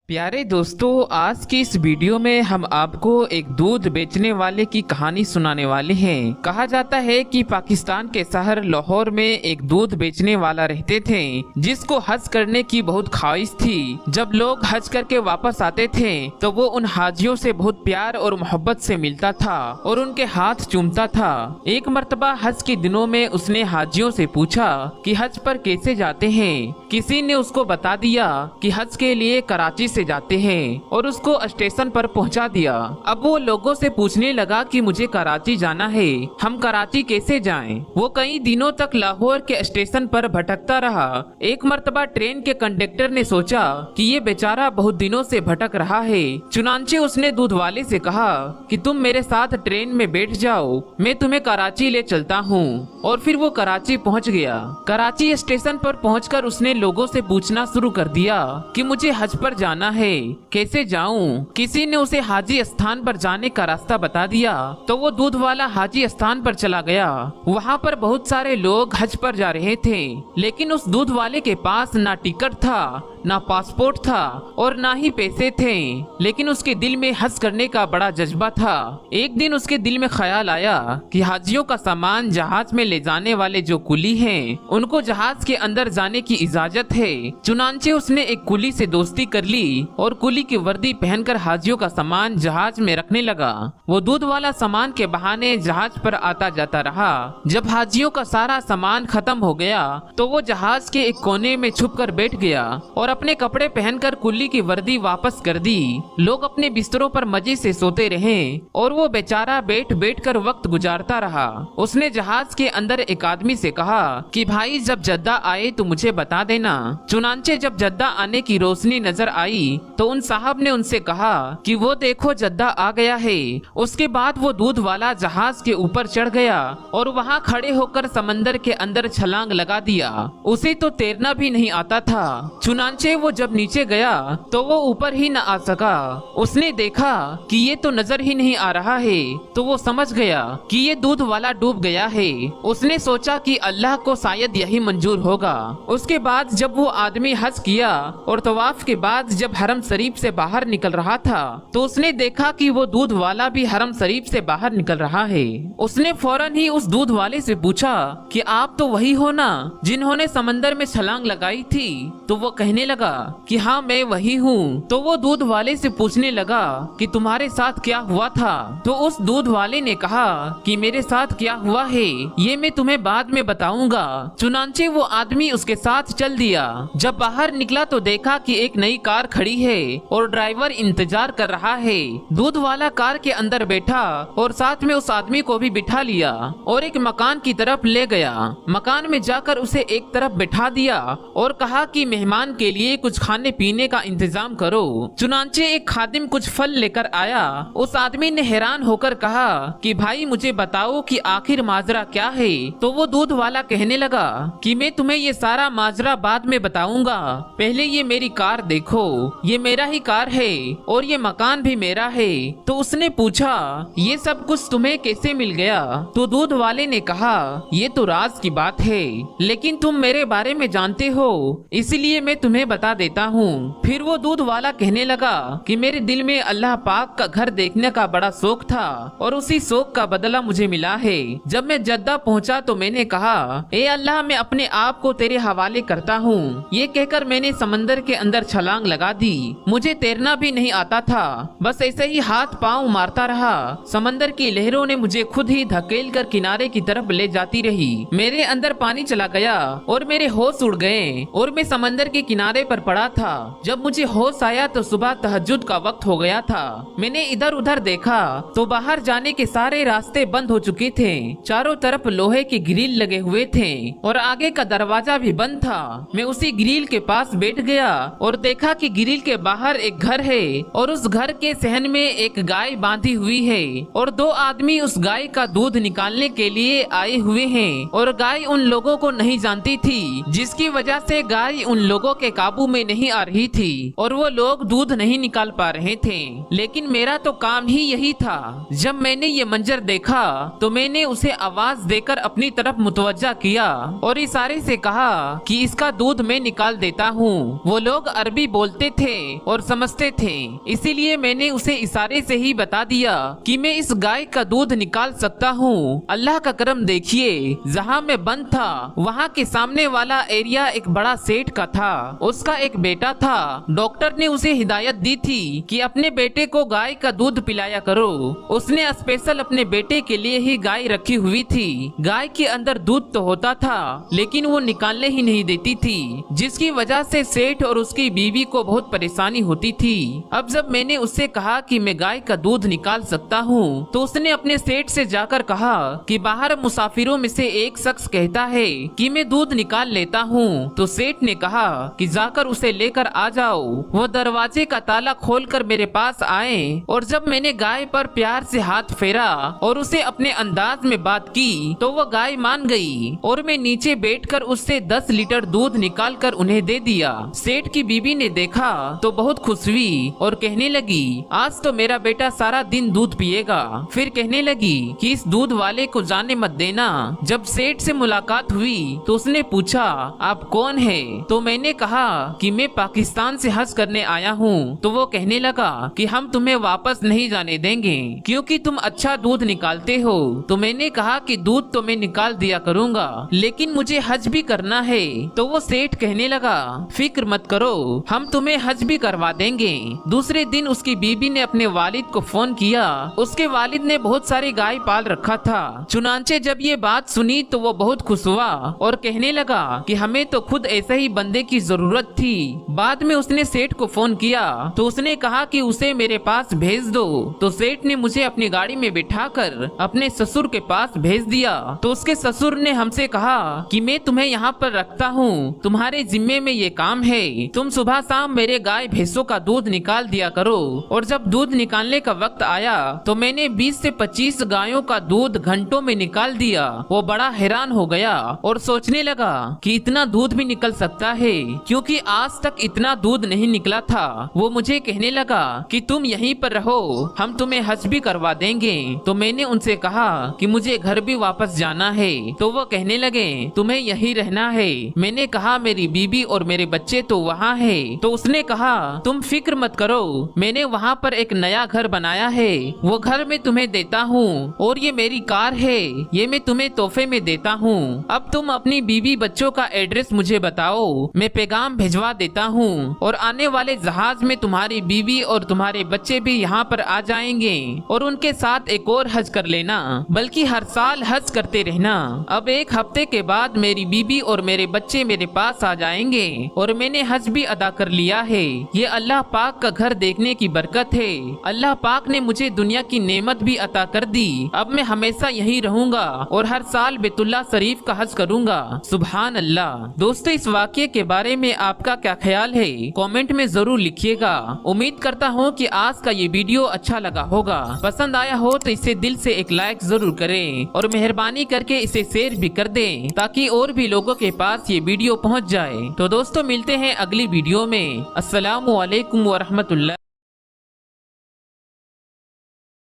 प्यारे दोस्तों, आज की इस वीडियो में हम आपको एक दूध बेचने वाले की कहानी सुनाने वाले हैं। कहा जाता है कि पाकिस्तान के शहर लाहौर में एक दूध बेचने वाला रहते थे जिसको हज करने की बहुत ख्वाहिश थी। जब लोग हज करके वापस आते थे तो वो उन हाजियों से बहुत प्यार और मोहब्बत से मिलता था और उनके हाथ चूमता था। एक मर्तबा हज के दिनों में उसने हाजियों से पूछा कि हज पर कैसे जाते हैं। किसी ने उसको बता दिया कि हज के लिए कराची से जाते हैं और उसको स्टेशन पर पहुंचा दिया। अब वो लोगों से पूछने लगा कि मुझे कराची जाना है, हम कराची कैसे जाएं? वो कई दिनों तक लाहौर के स्टेशन पर भटकता रहा। एक मर्तबा ट्रेन के कंडक्टर ने सोचा कि ये बेचारा बहुत दिनों से भटक रहा है। चुनांचे उसने दूध वाले से कहा कि तुम मेरे साथ ट्रेन में बैठ जाओ, मैं तुम्हें कराची ले चलता हूँ। और फिर वो कराची पहुँच गया। कराची स्टेशन पर पहुँचकर उसने लोगों से पूछना शुरू कर दिया कि मुझे हज पर जाना है, कैसे जाऊं? किसी ने उसे हाजी स्थान पर जाने का रास्ता बता दिया तो वो दूध वाला हाजी स्थान पर चला गया। वहाँ पर बहुत सारे लोग हज पर जा रहे थे, लेकिन उस दूध वाले के पास ना टिकट था, ना पासपोर्ट था और ना ही पैसे थे, लेकिन उसके दिल में हज करने का बड़ा जज्बा था। एक दिन उसके दिल में ख्याल आया कि हाजियों का सामान जहाज में ले जाने वाले जो कुली हैं, उनको जहाज के अंदर जाने की इजाजत है। चुनांचे उसने एक कुली से दोस्ती कर ली और कुली की वर्दी पहनकर हाजियों का सामान जहाज में रखने लगा। वो दूध वाला सामान के बहाने जहाज पर आता जाता रहा। जब हाजियों का सारा सामान खत्म हो गया तो वो जहाज के एक कोने में छुप कर बैठ गया और अपने कपड़े पहनकर कुली की वर्दी वापस कर दी। लोग अपने बिस्तरों पर मजे से सोते रहे और वो बेचारा बैठ बैठ कर वक्त गुजारता रहा। उसने जहाज के अंदर एक आदमी से कहा कि भाई जब जद्दा आए तो मुझे बता देना। चुनांचे जब जद्दा आने की रोशनी नजर आई तो उन साहब ने उनसे कहा कि वो देखो जद्दा आ गया है। उसके बाद वो दूध वाला जहाज के ऊपर चढ़ गया और वहाँ खड़े होकर समंदर के अंदर छलांग लगा दिया। उसे तो तैरना भी नहीं आता था। चुनांचे वो जब नीचे गया तो वो ऊपर ही न आ सका। उसने देखा कि ये तो नजर ही नहीं आ रहा है तो वो समझ गया कि ये दूध वाला डूब गया है। उसने सोचा कि अल्लाह को शायद यही मंजूर होगा। उसके बाद जब वो आदमी हज किया और तवाफ के बाद जब हरम शरीफ से बाहर निकल रहा था तो उसने देखा कि वो दूध वाला भी हरम शरीफ से बाहर निकल रहा है। उसने फौरन ही उस दूध वाले से पूछा कि आप तो वही हो ना जिन्होंने समंदर में छलांग लगाई थी? तो वो कहने लगा कि हाँ मैं वही हूँ। तो वो दूध वाले से पूछने लगा कि तुम्हारे साथ क्या हुआ था? तो उस दूध वाले ने कहा कि मेरे साथ क्या हुआ है ये मैं तुम्हें बाद में बताऊंगा। चुनांचे वो आदमी उसके साथ चल दिया। जब बाहर निकला तो देखा कि एक नई कार खड़ी है और ड्राइवर इंतजार कर रहा है। दूध वाला कार के अंदर बैठा और साथ में उस आदमी को भी बिठा लिया और एक मकान की तरफ ले गया। मकान में जाकर उसे एक तरफ बिठा दिया और कहा कि मेहमान के लिए कुछ खाने पीने का इंतजाम करो। चुनांचे एक खादिम कुछ फल लेकर आया। उस आदमी ने हैरान होकर कहा कि भाई मुझे बताओ कि आखिर माजरा क्या है? तो वो दूध वाला कहने लगा कि मैं तुम्हें ये सारा माजरा बाद में बताऊंगा, पहले ये मेरी कार देखो, ये मेरा ही कार है और ये मकान भी मेरा है। तो उसने पूछा ये सब कुछ तुम्हें कैसे मिल गया? तो दूध वाले ने कहा ये तो राज की बात है, लेकिन तुम मेरे बारे में जानते हो इसलिए मैं तुम्हें बता देता हूँ। फिर वो दूध वाला कहने लगा कि मेरे दिल में अल्लाह पाक का घर देखने का बड़ा शौक था और उसी शौक का बदला मुझे मिला है। जब मैं जद्दा पहुँचा तो मैंने कहा ए अल्लाह मैं अपने आप को तेरे हवाले करता हूँ। ये कहकर मैंने समंदर के अंदर छलांग लगा दी। मुझे तैरना भी नहीं आता था, बस ऐसे ही हाथ पांव मारता रहा। समंदर की लहरों ने मुझे खुद ही धकेल कर किनारे की तरफ ले जाती रही। मेरे अंदर पानी चला गया और मेरे होश उड़ गए और मैं समंदर के किनारे पर पड़ा था। जब मुझे होश आया तो सुबह तहज्जुद का वक्त हो गया था। मैंने इधर उधर देखा तो बाहर जाने के सारे रास्ते बंद हो चुके थे। चारों तरफ लोहे के ग्रिल लगे हुए थे और आगे का दरवाजा भी बंद था। मैं उसी ग्रिल के पास बैठ गया और देखा कि ग्रिल के बाहर एक घर है और उस घर के सहन में एक गाय बांधी हुई है और दो आदमी उस गाय का दूध निकालने के लिए आए हुए हैं और गाय उन लोगों को नहीं जानती थी, जिसकी वजह से गाय उन लोगों के काबू में नहीं आ रही थी और वो लोग दूध नहीं निकाल पा रहे थे। लेकिन मेरा तो काम ही यही था। जब मैंने ये मंजर देखा तो मैंने उसे आवाज देकर अपनी तरफ मुतवज्जा किया और इशारे से कहा कि इसका दूध मैं निकाल देता हूँ। वो लोग अरबी बोलते थे और समझते थे, इसीलिए मैंने उसे इशारे से ही बता दिया कि मैं इस गाय का दूध निकाल सकता हूँ। अल्लाह का करम देखिए, जहाँ मैं बंद था वहाँ के सामने वाला एरिया एक बड़ा सेठ का था। उसका एक बेटा था। डॉक्टर ने उसे हिदायत दी थी कि अपने बेटे को गाय का दूध पिलाया करो। उसने स्पेशल अपने बेटे के लिए ही गाय रखी हुई थी। गाय के अंदर दूध तो होता था लेकिन वो निकालने ही नहीं देती थी, जिसकी वजह से सेठ और उसकी बीवी को बहुत परेशानी होती थी। अब जब मैंने उससे कहा कि मैं गाय का दूध निकाल सकता हूँ तो उसने अपने सेठ से जाकर कहा कि बाहर मुसाफिरों में से एक शख्स कहता है कि मैं दूध निकाल लेता हूँ। तो सेठ ने कहा कि जाकर उसे लेकर आ जाओ। वो दरवाजे का ताला खोलकर मेरे पास आए और जब मैंने गाय पर प्यार से हाथ फेरा और उसे अपने अंदाज में बात की तो वो गाय मान गई और मैं नीचे बैठकर उससे 10 लीटर दूध निकाल कर उन्हें दे दिया। सेठ की बीबी ने देखा तो बहुत खुश हुई और कहने लगी, आज तो मेरा बेटा सारा दिन दूध पिएगा। फिर कहने लगी कि इस दूध वाले को जाने मत देना। जब सेठ से मुलाकात हुई तो उसने पूछा, आप कौन है? तो मैंने कहा कि मैं पाकिस्तान से हज करने आया हूँ। तो वो कहने लगा कि हम तुम्हें वापस नहीं जाने देंगे क्योंकि तुम अच्छा दूध निकालते हो। तो मैंने कहा कि दूध तो मैं निकाल दिया करूँगा लेकिन मुझे हज भी करना है। तो वो सेठ कहने लगा, फिक्र मत करो, हम तुम्हें हज भी करवा देंगे। दूसरे दिन उसकी बीबी ने अपने वालिद को फोन किया। उसके वालिद ने बहुत सारी गाय पाल रखा था। चुनांचे जब ये बात सुनी तो वो बहुत खुश हुआ और कहने लगा कि हमें तो खुद ऐसे ही बंदे की जरूरत थी। बाद में उसने सेठ को फोन किया तो उसने कहा कि उसे मेरे पास भेज दो। तो सेठ ने मुझे अपनी गाड़ी में बिठाकर अपने ससुर के पास भेज दिया। तो उसके ससुर ने हमसे कहा कि मैं तुम्हें यहाँ पर रखता हूँ, तुम्हारे जिम्मे में ये काम है, तुम सुबह शाम मेरे गाय भैंसों का दूध निकाल दिया करो। और जब दूध निकालने का वक्त आया तो मैंने 20 से 25 गायों का दूध घंटों में निकाल दिया। वो बड़ा हैरान हो गया और सोचने लगा कि इतना दूध भी निकल सकता है, क्योंकि आज तक इतना दूध नहीं निकला था। वो मुझे कहने लगा कि तुम यहीं पर रहो, हम तुम्हें हज भी करवा देंगे। तो मैंने उनसे कहा कि मुझे घर भी वापस जाना है। तो वो कहने लगे, तुम्हें यहीं रहना है। मैंने कहा मेरी बीबी और मेरे बच्चे तो वहाँ है। तो उसने कहा, तुम फिक्र मत करो, मैंने वहाँ पर एक नया घर बनाया है, वो घर मैं तुम्हें देता हूँ। और ये मेरी कार है, ये मैं तुम्हें तोहफे में देता हूँ। अब तुम अपनी बीबी बच्चों का एड्रेस मुझे बताओ, मैं पैगाम भिजवा देता हूँ और आने वाले जहाज में तुम्हारी बीवी और तुम्हारे बच्चे भी यहाँ पर आ जाएंगे और उनके साथ एक और हज कर लेना, बल्कि हर साल हज करते रहना। अब 1 हफ्ते के बाद मेरी बीबी और मेरे बच्चे मेरे पास आ जाएंगे और मैंने हज भी अदा कर लिया है। ये अल्लाह पाक का घर देखने की बरकत है। अल्लाह पाक ने मुझे दुनिया की नेमत भी अता कर दी। अब मैं हमेशा यहीं रहूंगा और हर साल बैतुल्लाह शरीफ का हज करूंगा। सुभान अल्लाह। दोस्तों, इस वाक़ये के बारे में आपका क्या ख्याल है? कमेंट में जरूर लिखिएगा। उम्मीद करता हूँ कि आज का ये वीडियो अच्छा लगा होगा। पसंद आया हो तो इसे दिल से एक लाइक जरूर करें और मेहरबानी करके इसे शेयर भी कर दें ताकि और भी लोगों के पास ये वीडियो पहुँच जाए। तो दोस्तों, मिलते हैं अगली वीडियो में। अस्सलामु अलैकुम व रहमतुल्लाह।